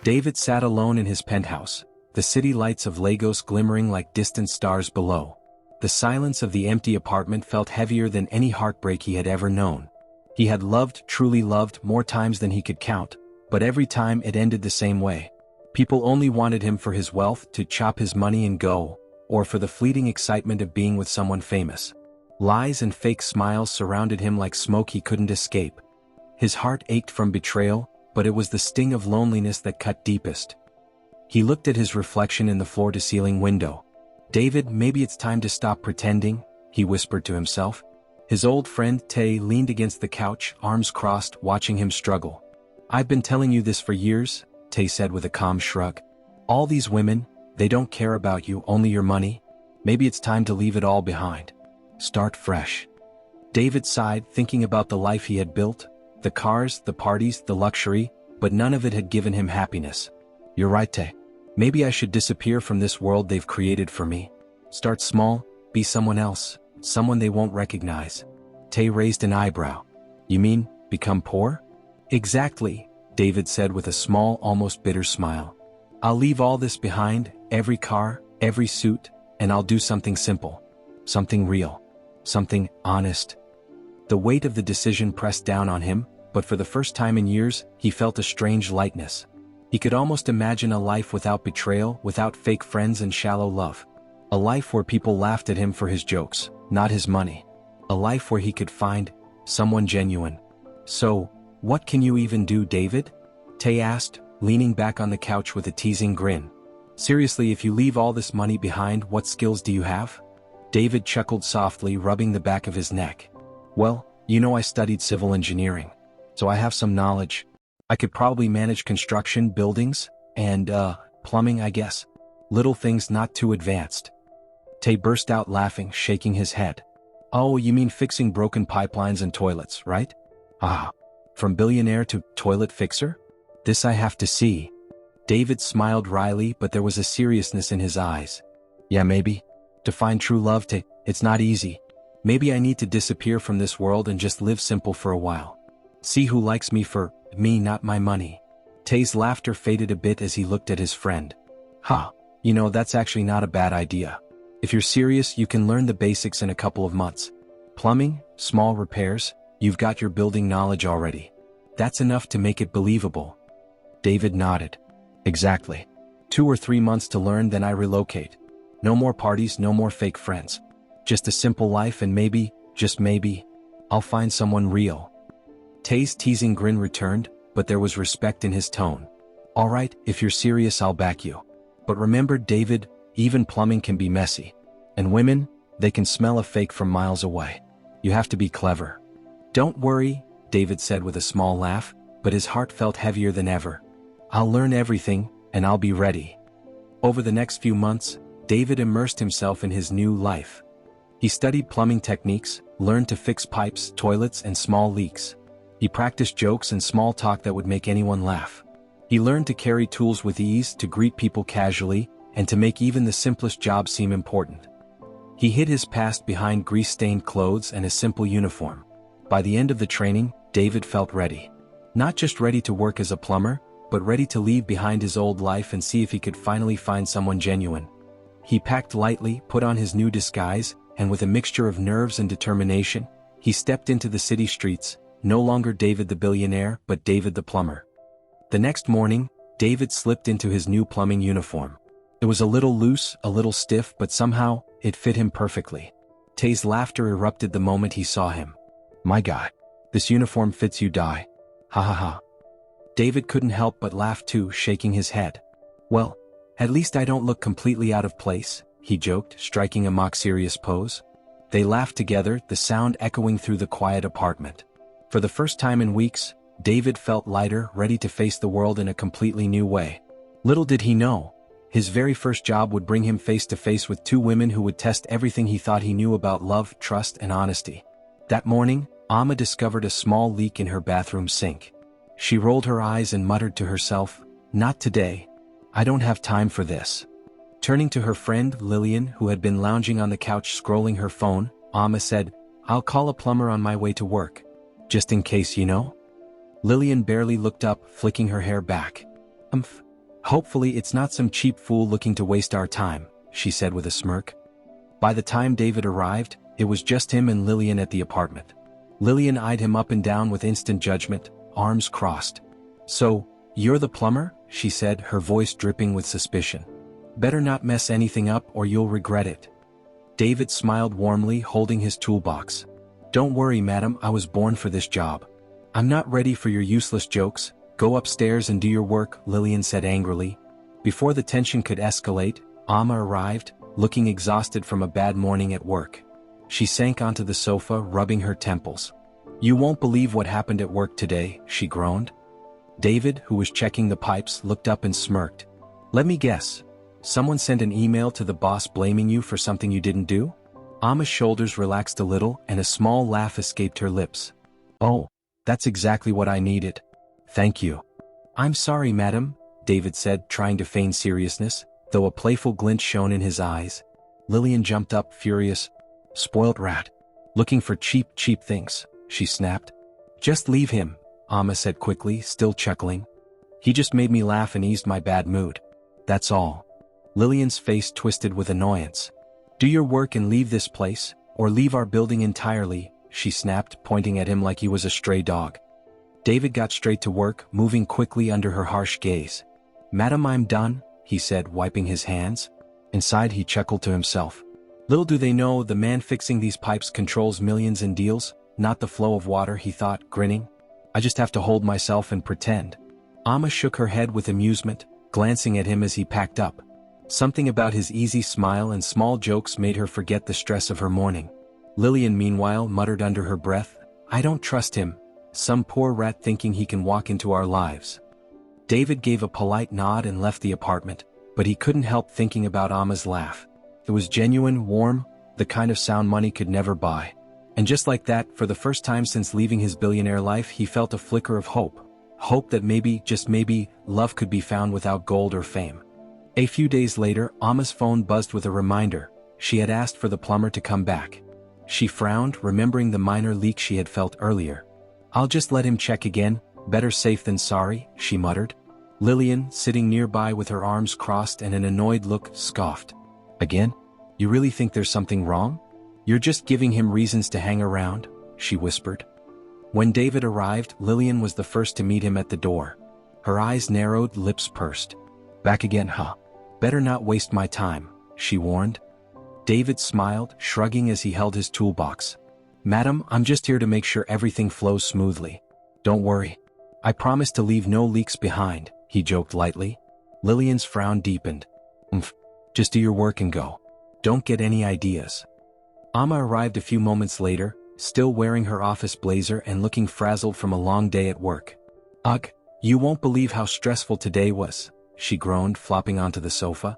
David sat alone in his penthouse, the city lights of Lagos glimmering like distant stars below. The silence of the empty apartment felt heavier than any heartbreak he had ever known. He had loved, truly loved, more times than he could count, but every time it ended the same way. People only wanted him for his wealth, to chop his money and go, or for the fleeting excitement of being with someone famous. Lies and fake smiles surrounded him like smoke he couldn't escape. His heart ached from betrayal, but it was the sting of loneliness that cut deepest. He looked at his reflection in the floor-to-ceiling window. "David, maybe it's time to stop pretending," he whispered to himself. His old friend Tay leaned against the couch, arms crossed, watching him struggle. "I've been telling you this for years," Tay said with a calm shrug. "All these women, they don't care about you, only your money. Maybe it's time to leave it all behind. Start fresh." David sighed, thinking about the life he had built, the cars, the parties, the luxury, but none of it had given him happiness. "You're right, Tay. Maybe I should disappear from this world they've created for me. Start small, be someone else, someone they won't recognize." Tay raised an eyebrow. "You mean, become poor?" "Exactly," David said with a small, almost bitter smile. "I'll leave all this behind, every car, every suit, and I'll do something simple. Something real. Something honest." The weight of the decision pressed down on him, but for the first time in years, he felt a strange lightness. He could almost imagine a life without betrayal, without fake friends and shallow love. A life where people laughed at him for his jokes, not his money. A life where he could find someone genuine. "So, what can you even do, David?" Tay asked, leaning back on the couch with a teasing grin. "Seriously, if you leave all this money behind, what skills do you have?" David chuckled softly, rubbing the back of his neck. "Well, I studied civil engineering, so I have some knowledge. I could probably manage construction, buildings, and, plumbing, I guess. Little things not too advanced." Tay burst out laughing, shaking his head. "Oh, you mean fixing broken pipelines and toilets, right? Ah, from billionaire to toilet fixer? This I have to see." David smiled wryly, but there was a seriousness in his eyes. "Yeah, maybe. To find true love, it's not easy. Maybe I need to disappear from this world and just live simple for a while. See who likes me for me, not my money." Tay's laughter faded a bit as he looked at his friend. "Ha, that's actually not a bad idea. If you're serious, you can learn the basics in a couple of months. Plumbing, small repairs, you've got your building knowledge already. That's enough to make it believable." David nodded. "Exactly. 2 or 3 months to learn, then I relocate. No more parties, no more fake friends. Just a simple life, and maybe, just maybe, I'll find someone real." Tay's teasing grin returned, but there was respect in his tone. "All right, if you're serious, I'll back you. But remember, David, even plumbing can be messy. And women, they can smell a fake from miles away. You have to be clever." "Don't worry," David said with a small laugh, but his heart felt heavier than ever. "I'll learn everything, and I'll be ready." Over the next few months, David immersed himself in his new life. He studied plumbing techniques, learned to fix pipes, toilets, and small leaks. He practiced jokes and small talk that would make anyone laugh. He learned to carry tools with ease, to greet people casually, and to make even the simplest job seem important. He hid his past behind grease-stained clothes and a simple uniform. By the end of the training, David felt ready. Not just ready to work as a plumber, but ready to leave behind his old life and see if he could finally find someone genuine. He packed lightly, put on his new disguise, and with a mixture of nerves and determination, he stepped into the city streets, no longer David the billionaire, but David the plumber. The next morning, David slipped into his new plumbing uniform. It was a little loose, a little stiff, but somehow, it fit him perfectly. Tay's laughter erupted the moment he saw him. "My guy, this uniform fits you, die. Ha ha ha." David couldn't help but laugh too, shaking his head. "Well, at least I don't look completely out of place," he joked, striking a mock-serious pose. They laughed together, the sound echoing through the quiet apartment. For the first time in weeks, David felt lighter, ready to face the world in a completely new way. Little did he know, his very first job would bring him face to face with 2 women who would test everything he thought he knew about love, trust, and honesty. That morning, Amma discovered a small leak in her bathroom sink. She rolled her eyes and muttered to herself, "Not today. I don't have time for this." Turning to her friend, Lillian, who had been lounging on the couch scrolling her phone, Amma said, "I'll call a plumber on my way to work. Just in case, Lillian barely looked up, flicking her hair back. Hopefully it's not some cheap fool looking to waste our time, she said with a smirk. By the time David arrived, it was just him and Lillian at the apartment. Lillian eyed him up and down with instant judgment, arms crossed. "So, you're the plumber?" she said, her voice dripping with suspicion. "Better not mess anything up or you'll regret it." David smiled warmly, holding his toolbox. "Don't worry, madam, I was born for this job. I'm not ready for your useless jokes. Go upstairs and do your work," Lillian said angrily. Before the tension could escalate, Amma arrived, looking exhausted from a bad morning at work. She sank onto the sofa, rubbing her temples. "You won't believe what happened at work today," she groaned. David, who was checking the pipes, looked up and smirked. "Let me guess. Someone sent an email to the boss blaming you for something you didn't do?" Amma's shoulders relaxed a little and a small laugh escaped her lips. "Oh, that's exactly what I needed. Thank you." "I'm sorry, madam," David said, trying to feign seriousness, though a playful glint shone in his eyes. Lillian jumped up, furious. "Spoilt rat. Looking for cheap things," she snapped. "Just leave him," Amma said quickly, still chuckling. "He just made me laugh and eased my bad mood. That's all." Lillian's face twisted with annoyance. "Do your work and leave this place, or leave our building entirely," she snapped, pointing at him like he was a stray dog. David got straight to work, moving quickly under her harsh gaze. "Madam, I'm done," he said, wiping his hands. Inside he chuckled to himself. Little do they know the man fixing these pipes controls millions in deals, not the flow of water, he thought, grinning. "I just have to hold myself and pretend." Amma shook her head with amusement, glancing at him as he packed up. Something about his easy smile and small jokes made her forget the stress of her morning. Lillian, meanwhile, muttered under her breath, "I don't trust him. Some poor rat thinking he can walk into our lives." David gave a polite nod and left the apartment, but he couldn't help thinking about Amma's laugh. It was genuine, warm, the kind of sound money could never buy. And just like that, for the first time since leaving his billionaire life, he felt a flicker of hope. Hope that maybe, just maybe, love could be found without gold or fame. A few days later, Amma's phone buzzed with a reminder. She had asked for the plumber to come back. She frowned, remembering the minor leak she had felt earlier. "I'll just let him check again, better safe than sorry," she muttered. Lillian, sitting nearby with her arms crossed and an annoyed look, scoffed. "Again? You really think there's something wrong? You're just giving him reasons to hang around," she whispered. When David arrived, Lillian was the first to meet him at the door. Her eyes narrowed, lips pursed. "Back again, huh? Better not waste my time," she warned. David smiled, shrugging as he held his toolbox. "Madam, I'm just here to make sure everything flows smoothly. Don't worry. I promise to leave no leaks behind," he joked lightly. Lillian's frown deepened. Just do your work and go. Don't get any ideas." Amma arrived a few moments later, still wearing her office blazer and looking frazzled from a long day at work. "Ugh, you won't believe how stressful today was," she groaned, flopping onto the sofa.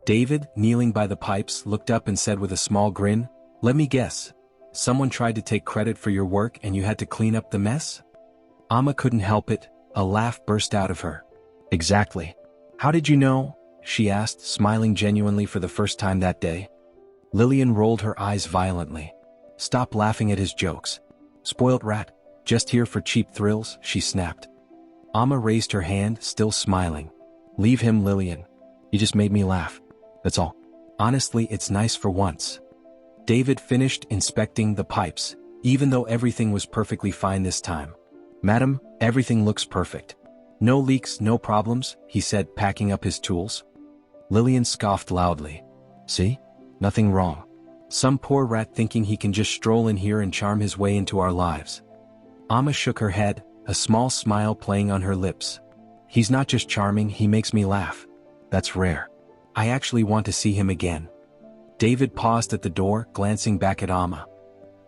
David, kneeling by the pipes, looked up and said with a small grin, "Let me guess. Someone tried to take credit for your work and you had to clean up the mess?" Amma couldn't help it, a laugh burst out of her. "Exactly. How did you know?" she asked, smiling genuinely for the first time that day. Lillian rolled her eyes violently. "Stop laughing at his jokes. Spoilt rat, just here for cheap thrills," she snapped. Amma raised her hand, still smiling. "Leave him, Lillian. He just made me laugh. That's all. Honestly, it's nice for once." David finished inspecting the pipes, even though everything was perfectly fine this time. "Madam, everything looks perfect. No leaks, no problems," he said, packing up his tools. Lillian scoffed loudly. "See? Nothing wrong. Some poor rat thinking he can just stroll in here and charm his way into our lives." Amma shook her head, a small smile playing on her lips. "He's not just charming, he makes me laugh. That's rare. I actually want to see him again." David paused at the door, glancing back at Amma.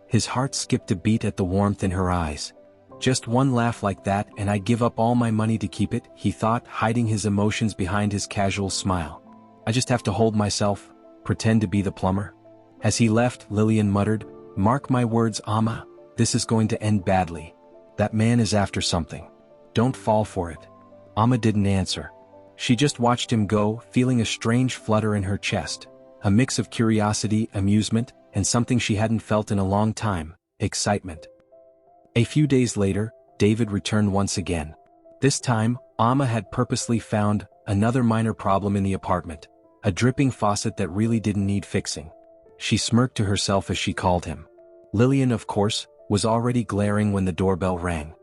His heart skipped a beat at the warmth in her eyes. "Just one laugh like that and I'd give up all my money to keep it," he thought, hiding his emotions behind his casual smile. "I just have to hold myself, pretend to be the plumber." As he left, Lillian muttered, "Mark my words, Amma, this is going to end badly. That man is after something. Don't fall for it." Amma didn't answer. She just watched him go, feeling a strange flutter in her chest, a mix of curiosity, amusement, and something she hadn't felt in a long time, excitement. A few days later, David returned once again. This time, Amma had purposely found another minor problem in the apartment. A dripping faucet that really didn't need fixing. She smirked to herself as she called him. Lillian, of course, was already glaring when the doorbell rang.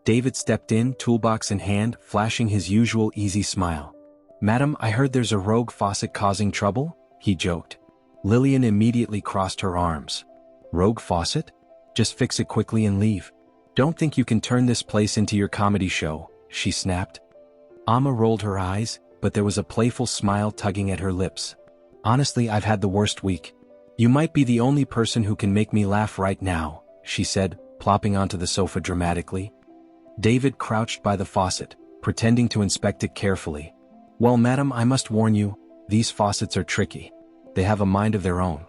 David stepped in, toolbox in hand, flashing his usual easy smile. "Madam, I heard there's a rogue faucet causing trouble?" he joked. Lillian immediately crossed her arms. "Rogue faucet? Just fix it quickly and leave. Don't think you can turn this place into your comedy show," she snapped. Amma rolled her eyes, but there was a playful smile tugging at her lips. "Honestly, I've had the worst week. You might be the only person who can make me laugh right now," she said, plopping onto the sofa dramatically. David crouched by the faucet, pretending to inspect it carefully. "Well, madam, I must warn you, these faucets are tricky. They have a mind of their own.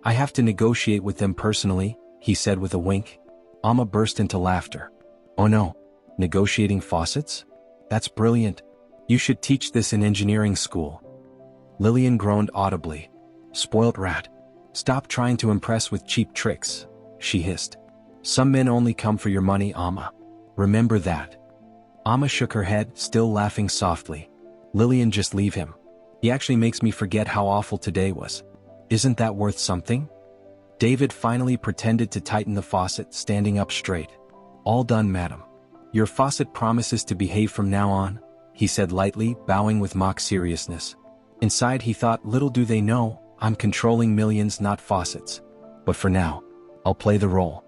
I have to negotiate with them personally," he said with a wink. Amma burst into laughter. "Oh no, negotiating faucets? That's brilliant. You should teach this in engineering school." Lillian groaned audibly. "Spoilt rat. Stop trying to impress with cheap tricks," she hissed. "Some men only come for your money, Amma. Remember that." Amma shook her head, still laughing softly. "Lillian, just leave him. He actually makes me forget how awful today was. Isn't that worth something?" David finally pretended to tighten the faucet, standing up straight. "All done, madam. Your faucet promises to behave from now on," he said lightly, bowing with mock seriousness. Inside he thought, little do they know, I'm controlling millions, not faucets. But for now, I'll play the role.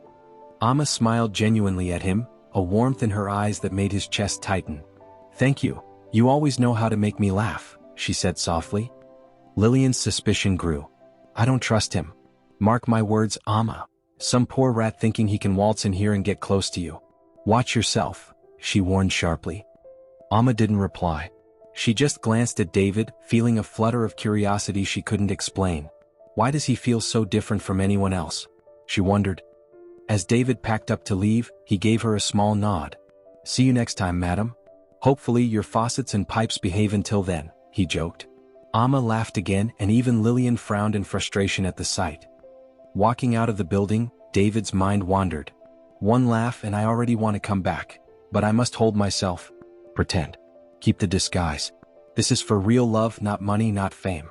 Amma smiled genuinely at him, a warmth in her eyes that made his chest tighten. "Thank you. You always know how to make me laugh," she said softly. Lillian's suspicion grew. "I don't trust him. Mark my words, Amma. Some poor rat thinking he can waltz in here and get close to you. Watch yourself," she warned sharply. Amma didn't reply. She just glanced at David, feeling a flutter of curiosity she couldn't explain. Why does he feel so different from anyone else? She wondered. As David packed up to leave, he gave her a small nod. "See you next time, madam. Hopefully your faucets and pipes behave until then," he joked. Amma laughed again, and even Lillian frowned in frustration at the sight. Walking out of the building, David's mind wandered. One laugh and I already want to come back. But I must hold myself. Pretend. Keep the disguise. This is for real love, not money, not fame.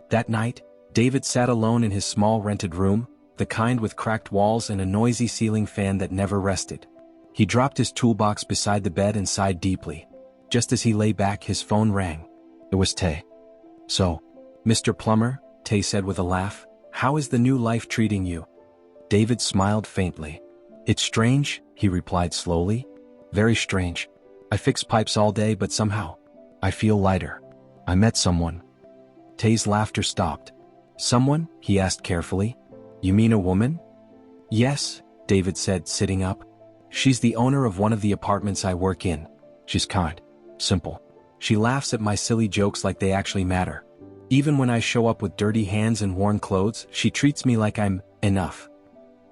That night, David sat alone in his small rented room, the kind with cracked walls and a noisy ceiling fan that never rested. He dropped his toolbox beside the bed and sighed deeply. Just as he lay back, his phone rang. It was Tay. "So, Mr. Plumber," Tay said with a laugh, "how is the new life treating you?" David smiled faintly. "It's strange," he replied slowly. "Very strange. I fix pipes all day, but somehow, I feel lighter. I met someone." Tay's laughter stopped. "Someone?" he asked carefully. "You mean a woman?" "Yes," David said, sitting up. "She's the owner of one of the apartments I work in. She's kind. Simple. She laughs at my silly jokes like they actually matter. Even when I show up with dirty hands and worn clothes, she treats me like I'm enough."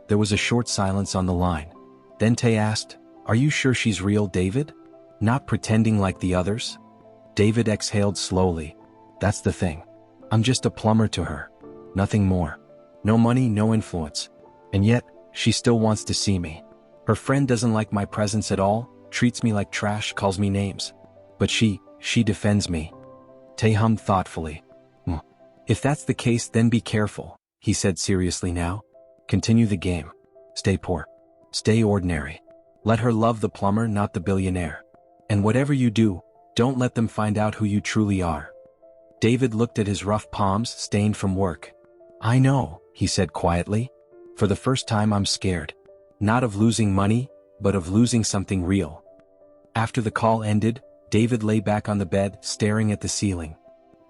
There was a short silence on the line. Then Tay asked, "Are you sure she's real, David? Not pretending like the others?" David exhaled slowly. "That's the thing. I'm just a plumber to her. Nothing more. No money, no influence. And yet, she still wants to see me. Her friend doesn't like my presence at all, treats me like trash, calls me names. But she defends me." Tay hummed thoughtfully. "If that's the case, then be careful," he said seriously now. "Continue the game. Stay poor. Stay ordinary. Let her love the plumber, not the billionaire. And whatever you do, don't let them find out who you truly are." David looked at his rough palms, stained from work. "I know," he said quietly. "For the first time I'm scared. Not of losing money, but of losing something real." After the call ended, David lay back on the bed, staring at the ceiling.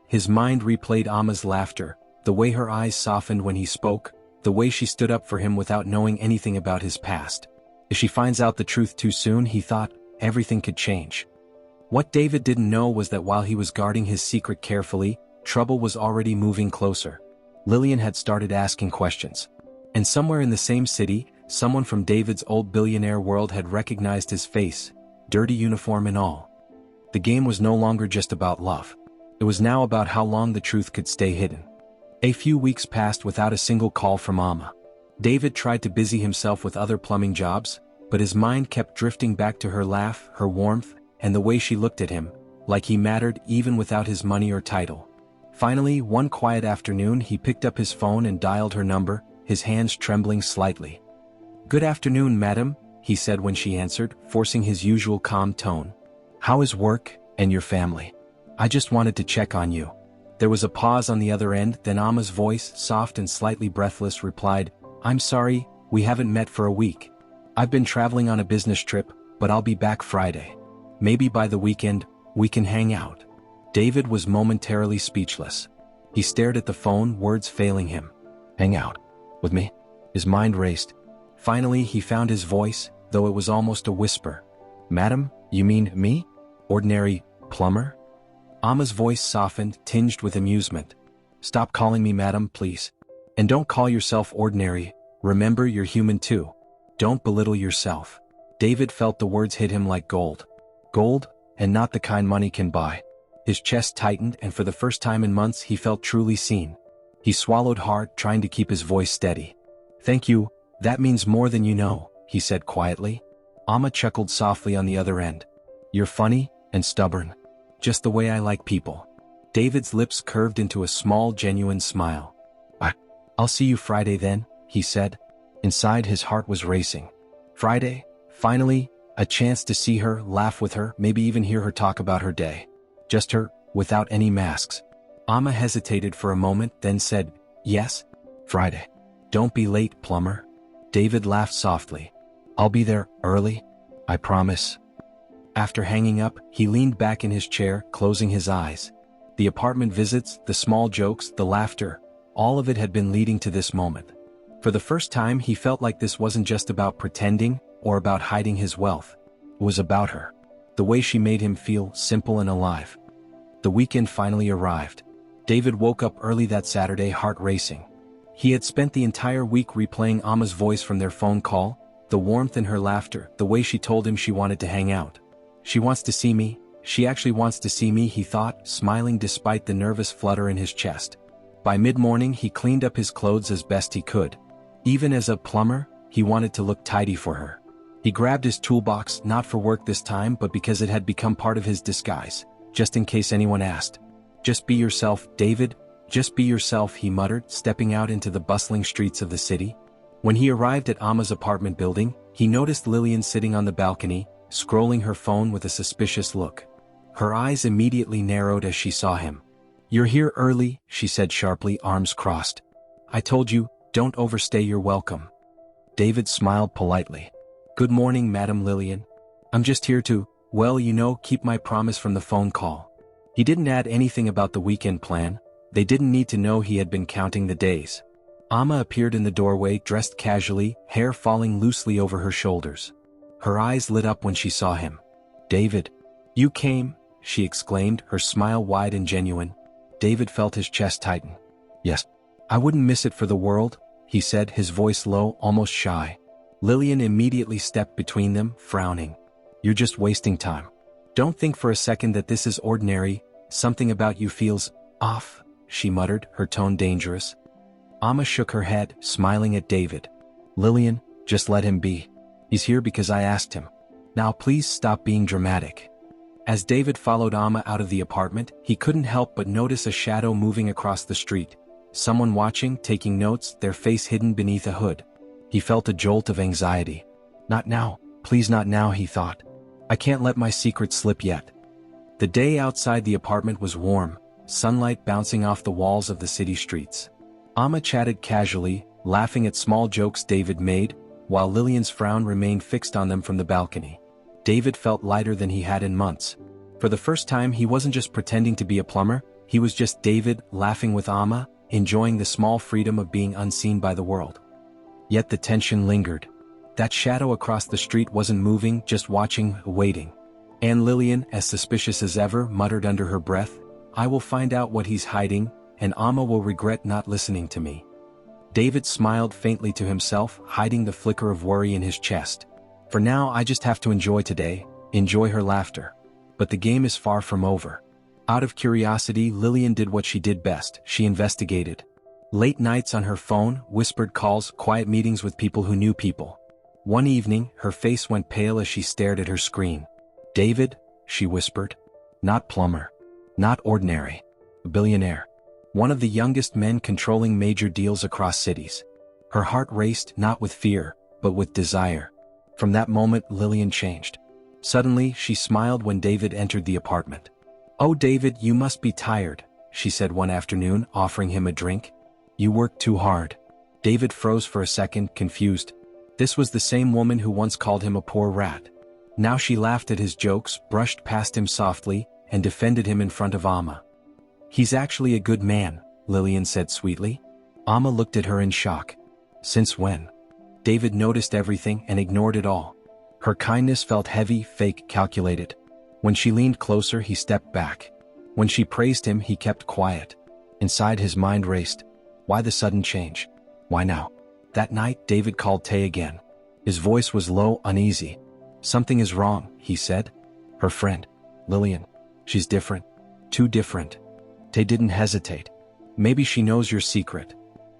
His mind replayed Amma's laughter, the way her eyes softened when he spoke, the way she stood up for him without knowing anything about his past. If she finds out the truth too soon, he thought, everything could change. What David didn't know was that while he was guarding his secret carefully, trouble was already moving closer. Lillian had started asking questions. And somewhere in the same city, someone from David's old billionaire world had recognized his face, dirty uniform and all. The game was no longer just about love. It was now about how long the truth could stay hidden. A few weeks passed without a single call from Amma. David tried to busy himself with other plumbing jobs, but his mind kept drifting back to her laugh, her warmth, and the way she looked at him, like he mattered even without his money or title. Finally, one quiet afternoon he picked up his phone and dialed her number, his hands trembling slightly. "Good afternoon, madam," he said when she answered, forcing his usual calm tone. "How is work, and your family? I just wanted to check on you." There was a pause on the other end, then Amma's voice, soft and slightly breathless, replied, "I'm sorry, we haven't met for a week. I've been traveling on a business trip, but I'll be back Friday. Maybe by the weekend, we can hang out." David was momentarily speechless. He stared at the phone, words failing him. "Hang out? With me?" His mind raced. Finally he found his voice, though it was almost a whisper. "Madam, you mean me? Ordinary plumber?" Amma's voice softened, tinged with amusement. "Stop calling me madam, please. And don't call yourself ordinary. Remember, you're human too. Don't belittle yourself." David felt the words hit him like gold. Gold, and not the kind money can buy. His chest tightened, and for the first time in months he felt truly seen. He swallowed hard, trying to keep his voice steady. "Thank you, that means more than you know," he said quietly. Amma chuckled softly on the other end. "You're funny, and stubborn. Just the way I like people." David's lips curved into a small, genuine smile. "I'll see you Friday then," he said. Inside his heart was racing. Friday, finally, a chance to see her, laugh with her, maybe even hear her talk about her day. Just her, without any masks. Amma hesitated for a moment, then said, "Yes, Friday. Don't be late, plumber." David laughed softly. "I'll be there, early. I promise." After hanging up, he leaned back in his chair, closing his eyes. The apartment visits, the small jokes, the laughter, all of it had been leading to this moment. For the first time he felt like this wasn't just about pretending, or about hiding his wealth. It was about her. The way she made him feel simple and alive. The weekend finally arrived. David woke up early that Saturday, heart racing. He had spent the entire week replaying Amma's voice from their phone call, the warmth in her laughter, the way she told him she wanted to hang out. "She wants to see me, she actually wants to see me," he thought, smiling despite the nervous flutter in his chest. By mid-morning he cleaned up his clothes as best he could. Even as a plumber, he wanted to look tidy for her. He grabbed his toolbox, not for work this time but because it had become part of his disguise, just in case anyone asked. "Just be yourself, David, just be yourself," he muttered, stepping out into the bustling streets of the city. When he arrived at Amma's apartment building, he noticed Lillian sitting on the balcony, scrolling her phone with a suspicious look. Her eyes immediately narrowed as she saw him. "You're here early," she said sharply, arms crossed. "I told you, don't overstay your welcome." David smiled politely. "Good morning, Madam Lillian. I'm just here to, well, keep my promise from the phone call." He didn't add anything about the weekend plan. They didn't need to know he had been counting the days. Amma appeared in the doorway, dressed casually, hair falling loosely over her shoulders. Her eyes lit up when she saw him. "David, you came," she exclaimed, her smile wide and genuine. David felt his chest tighten. "Yes, I wouldn't miss it for the world," he said, his voice low, almost shy. Lillian immediately stepped between them, frowning. "You're just wasting time. Don't think for a second that this is ordinary. Something about you feels off," she muttered, her tone dangerous. Amma shook her head, smiling at David. "Lillian, just let him be. He's here because I asked him. Now please stop being dramatic." As David followed Amma out of the apartment, he couldn't help but notice a shadow moving across the street. Someone watching, taking notes, their face hidden beneath a hood. He felt a jolt of anxiety. "Not now, please not now," he thought. "I can't let my secret slip yet." The day outside the apartment was warm, sunlight bouncing off the walls of the city streets. Amma chatted casually, laughing at small jokes David made, while Lillian's frown remained fixed on them from the balcony. David felt lighter than he had in months. For the first time he wasn't just pretending to be a plumber, he was just David, laughing with Amma, enjoying the small freedom of being unseen by the world. Yet the tension lingered. That shadow across the street wasn't moving, just watching, waiting. And Lillian, as suspicious as ever, muttered under her breath, "I will find out what he's hiding, and Amma will regret not listening to me." David smiled faintly to himself, hiding the flicker of worry in his chest. "For now I just have to enjoy today, enjoy her laughter. But the game is far from over." Out of curiosity, Lillian did what she did best. She investigated. Late nights on her phone, whispered calls, quiet meetings with people who knew people. One evening, her face went pale as she stared at her screen. "David," she whispered. Not Plumber. Not ordinary. A billionaire. One of the youngest men controlling major deals across cities. Her heart raced not with fear, but with desire. From that moment, Lillian changed. Suddenly, she smiled when David entered the apartment. "Oh, David, you must be tired," she said one afternoon, offering him a drink. "You work too hard." David froze for a second, confused. This was the same woman who once called him a poor rat. Now she laughed at his jokes, brushed past him softly, and defended him in front of Amma. "He's actually a good man," Lillian said sweetly. Amma looked at her in shock. "Since when?" David noticed everything and ignored it all. Her kindness felt heavy, fake, calculated. When she leaned closer, he stepped back. When she praised him, he kept quiet. Inside, his mind raced. Why the sudden change? Why now? That night, David called Tay again. His voice was low, uneasy. "Something is wrong," he said. "Her friend, Lillian. She's different. Too different." Tay didn't hesitate. "Maybe she knows your secret."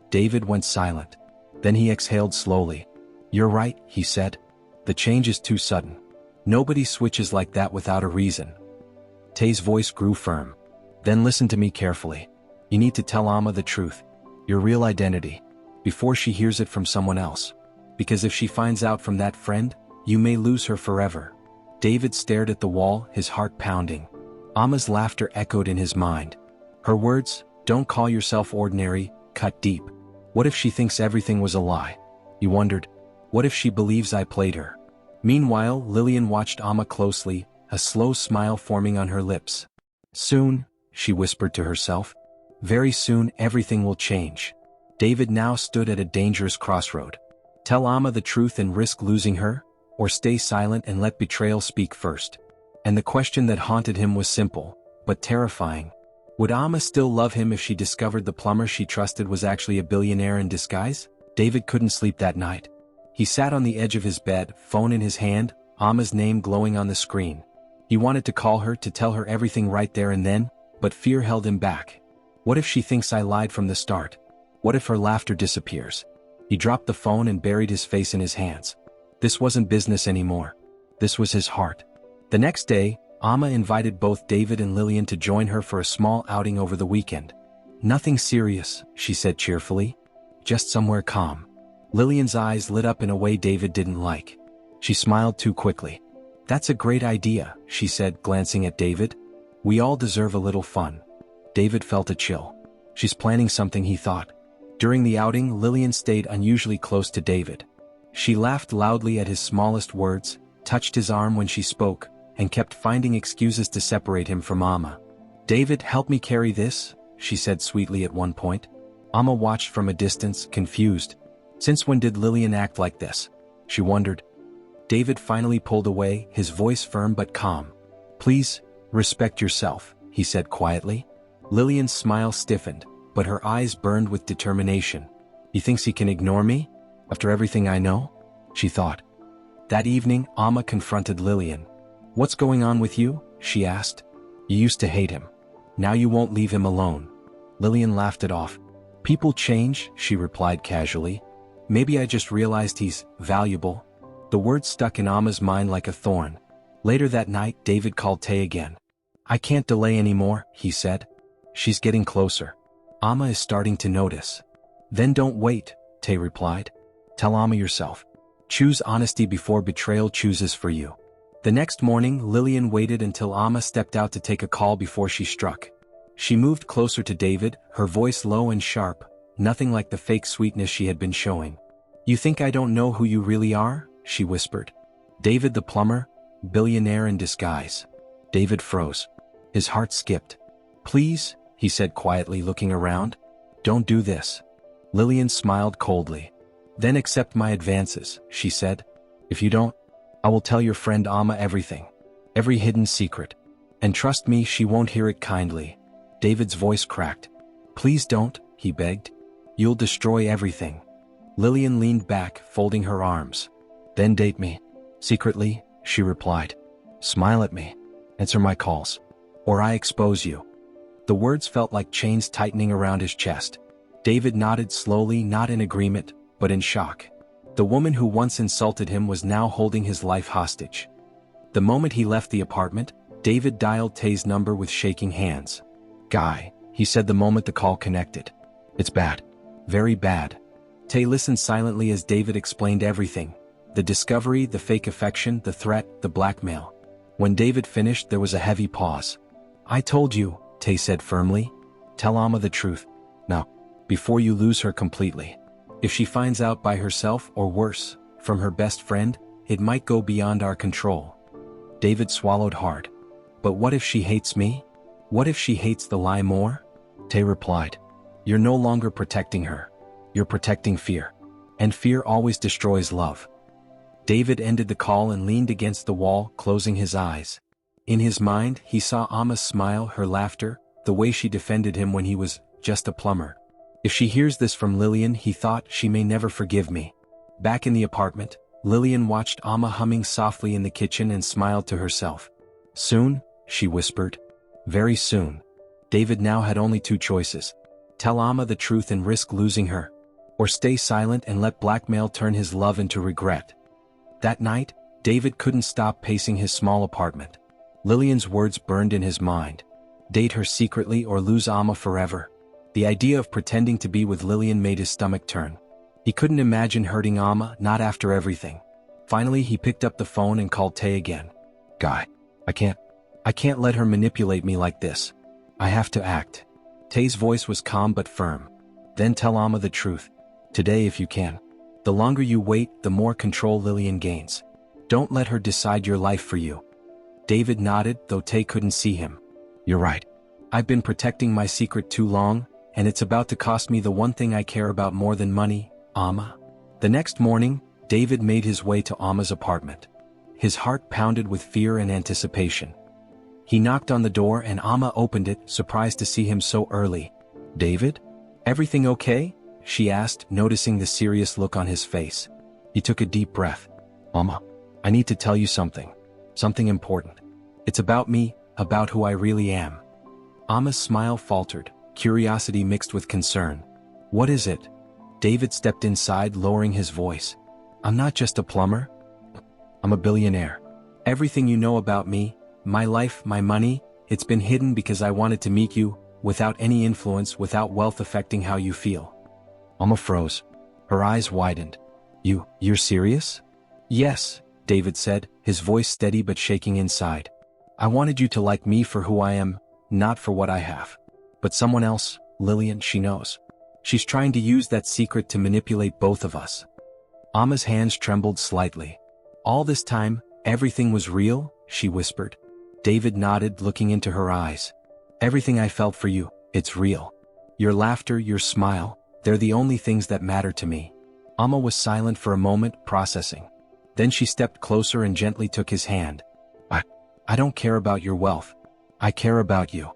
David went silent. Then he exhaled slowly. "You're right," he said. "The change is too sudden. Nobody switches like that without a reason." Tay's voice grew firm. "Then listen to me carefully. You need to tell Amma the truth. Your real identity. Before she hears it from someone else. Because if she finds out from that friend, you may lose her forever." David stared at the wall, his heart pounding. Amma's laughter echoed in his mind. Her words, "Don't call yourself ordinary," cut deep. What if she thinks everything was a lie? He wondered. What if she believes I played her? Meanwhile, Lillian watched Amma closely, a slow smile forming on her lips. "Soon," she whispered to herself. "Very soon everything will change." David now stood at a dangerous crossroad. Tell Amma the truth and risk losing her, or stay silent and let betrayal speak first. And the question that haunted him was simple, but terrifying. Would Amma still love him if she discovered the plumber she trusted was actually a billionaire in disguise? David couldn't sleep that night. He sat on the edge of his bed, phone in his hand, Amma's name glowing on the screen. He wanted to call her, to tell her everything right there and then, but fear held him back. What if she thinks I lied from the start? What if her laughter disappears? He dropped the phone and buried his face in his hands. This wasn't business anymore. This was his heart. The next day, Amma invited both David and Lillian to join her for a small outing over the weekend. "Nothing serious," she said cheerfully. "Just somewhere calm." Lillian's eyes lit up in a way David didn't like. She smiled too quickly. "That's a great idea," she said, glancing at David. "We all deserve a little fun." David felt a chill. She's planning something, he thought. During the outing, Lillian stayed unusually close to David. She laughed loudly at his smallest words, touched his arm when she spoke, and kept finding excuses to separate him from Amma. "David, help me carry this," she said sweetly at one point. Amma watched from a distance, confused. Since when did Lillian act like this? She wondered. David finally pulled away, his voice firm but calm. "Please, respect yourself," he said quietly. Lillian's smile stiffened, but her eyes burned with determination. "He thinks he can ignore me? After everything I know?" she thought. That evening, Amma confronted Lillian. "What's going on with you?" she asked. "You used to hate him. Now you won't leave him alone." Lillian laughed it off. "People change," she replied casually. "Maybe I just realized he's valuable." The words stuck in Amma's mind like a thorn. Later that night, David called Tay again. "I can't delay anymore," he said. "She's getting closer. Amma is starting to notice." "Then don't wait," Tay replied. "Tell Amma yourself. Choose honesty before betrayal chooses for you." The next morning, Lillian waited until Amma stepped out to take a call before she struck. She moved closer to David, her voice low and sharp, nothing like the fake sweetness she had been showing. "You think I don't know who you really are?" she whispered. "David the plumber, billionaire in disguise." David froze. His heart skipped. "Please," he said quietly, looking around. "Don't do this." Lillian smiled coldly. "Then accept my advances," she said. "If you don't, I will tell your friend Amma everything. Every hidden secret. And trust me, she won't hear it kindly." David's voice cracked. "Please don't," he begged. "You'll destroy everything." Lillian leaned back, folding her arms. "Then date me. Secretly," she replied. "Smile at me. Answer my calls. Or I expose you." The words felt like chains tightening around his chest. David nodded slowly, not in agreement, but in shock. The woman who once insulted him was now holding his life hostage. The moment he left the apartment, David dialed Tay's number with shaking hands. "Guy," he said the moment the call connected. "It's bad. Very bad." Tay listened silently as David explained everything. The discovery, the fake affection, the threat, the blackmail. When David finished, there was a heavy pause. "I told you," Tay said firmly. "Tell Amma the truth. Now, before you lose her completely. If she finds out by herself or worse, from her best friend, it might go beyond our control." David swallowed hard. "But what if she hates me? What if she hates the lie more?" Tay replied. "You're no longer protecting her. You're protecting fear. And fear always destroys love." David ended the call and leaned against the wall, closing his eyes. In his mind, he saw Amma's smile, her laughter, the way she defended him when he was just a plumber. If she hears this from Lillian, he thought, she may never forgive me. Back in the apartment, Lillian watched Amma humming softly in the kitchen and smiled to herself. "Soon," she whispered. "Very soon." David now had only two choices. Tell Amma the truth and risk losing her. Or stay silent and let blackmail turn his love into regret. That night, David couldn't stop pacing his small apartment. Lillian's words burned in his mind. Date her secretly or lose Amma forever. The idea of pretending to be with Lillian made his stomach turn. He couldn't imagine hurting Amma, not after everything. Finally, he picked up the phone and called Tay again. "Guy, I can't let her manipulate me like this. I have to act." Tay's voice was calm but firm. "Then tell Amma the truth. Today if you can. The longer you wait, the more control Lillian gains. Don't let her decide your life for you." David nodded, though Tay couldn't see him. "You're right. I've been protecting my secret too long, and it's about to cost me the one thing I care about more than money, Amma." The next morning, David made his way to Amma's apartment. His heart pounded with fear and anticipation. He knocked on the door and Amma opened it, surprised to see him so early. "David? Everything okay?" she asked, noticing the serious look on his face. He took a deep breath. "Amma, I need to tell you something. Something important. It's about me, about who I really am." Amma's smile faltered, curiosity mixed with concern. "What is it?" David stepped inside, lowering his voice. "I'm not just a plumber. I'm a billionaire. Everything you know about me, my life, my money, it's been hidden because I wanted to meet you, without any influence, without wealth affecting how you feel." Amma froze. Her eyes widened. You're serious?" "Yes," David said, his voice steady but shaking inside. "I wanted you to like me for who I am, not for what I have. But someone else, Lillian, she knows. She's trying to use that secret to manipulate both of us." Amma's hands trembled slightly. "All this time, everything was real?" she whispered. David nodded, looking into her eyes. "Everything I felt for you, it's real. Your laughter, your smile, they're the only things that matter to me." Amma was silent for a moment, processing. Then she stepped closer and gently took his hand. I don't care about your wealth. I care about you."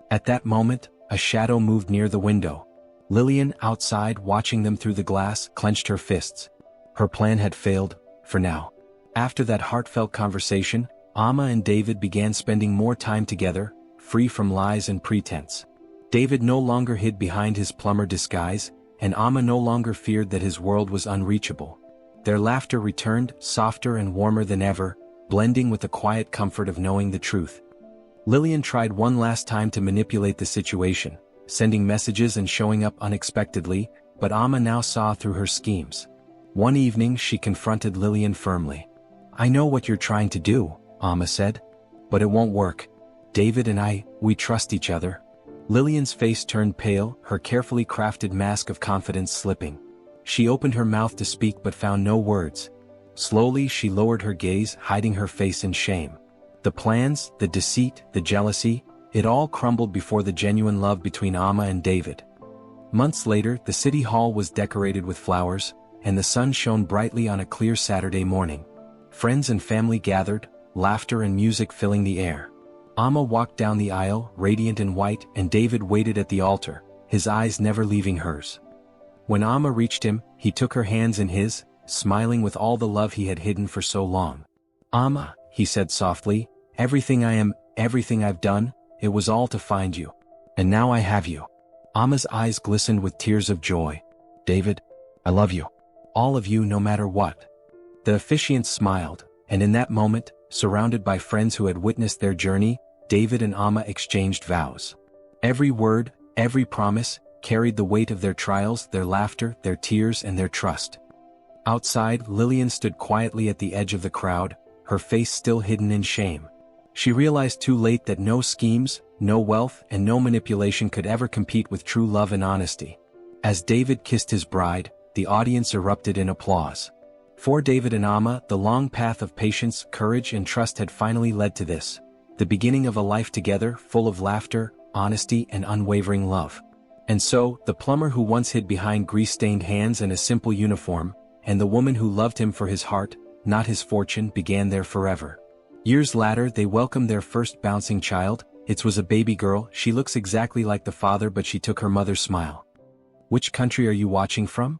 At that moment, a shadow moved near the window. Lillian, outside, watching them through the glass, clenched her fists. Her plan had failed, for now. After that heartfelt conversation, Amma and David began spending more time together, free from lies and pretense. David no longer hid behind his plumber disguise, and Amma no longer feared that his world was unreachable. Their laughter returned, softer and warmer than ever, blending with the quiet comfort of knowing the truth. Lillian tried one last time to manipulate the situation, sending messages and showing up unexpectedly, but Amma now saw through her schemes. One evening she confronted Lillian firmly. "I know what you're trying to do," Amma said. "But it won't work. David and we trust each other." Lillian's face turned pale, her carefully crafted mask of confidence slipping. She opened her mouth to speak but found no words. Slowly she lowered her gaze, hiding her face in shame. The plans, the deceit, the jealousy, it all crumbled before the genuine love between Amma and David. Months later, the city hall was decorated with flowers, and the sun shone brightly on a clear Saturday morning. Friends and family gathered, laughter and music filling the air. Amma walked down the aisle, radiant in white, and David waited at the altar, his eyes never leaving hers. When Amma reached him, he took her hands in his, smiling with all the love he had hidden for so long. "Amma," he said softly, "everything I am, everything I've done, it was all to find you. And now I have you." Amma's eyes glistened with tears of joy. "David, I love you. All of you, no matter what." The officiant smiled, and in that moment, surrounded by friends who had witnessed their journey, David and Amma exchanged vows. Every word, every promise, carried the weight of their trials, their laughter, their tears, and their trust. Outside, Lillian stood quietly at the edge of the crowd, her face still hidden in shame. She realized too late that no schemes, no wealth, and no manipulation could ever compete with true love and honesty. As David kissed his bride, the audience erupted in applause. For David and Amma, the long path of patience, courage, and trust had finally led to this, the beginning of a life together, full of laughter, honesty, and unwavering love. And so, the plumber who once hid behind grease-stained hands and a simple uniform, and the woman who loved him for his heart, not his fortune, began there forever. Years later, they welcomed their first bouncing child. It was a baby girl. She looks exactly like the father, but she took her mother's smile. Which country are you watching from?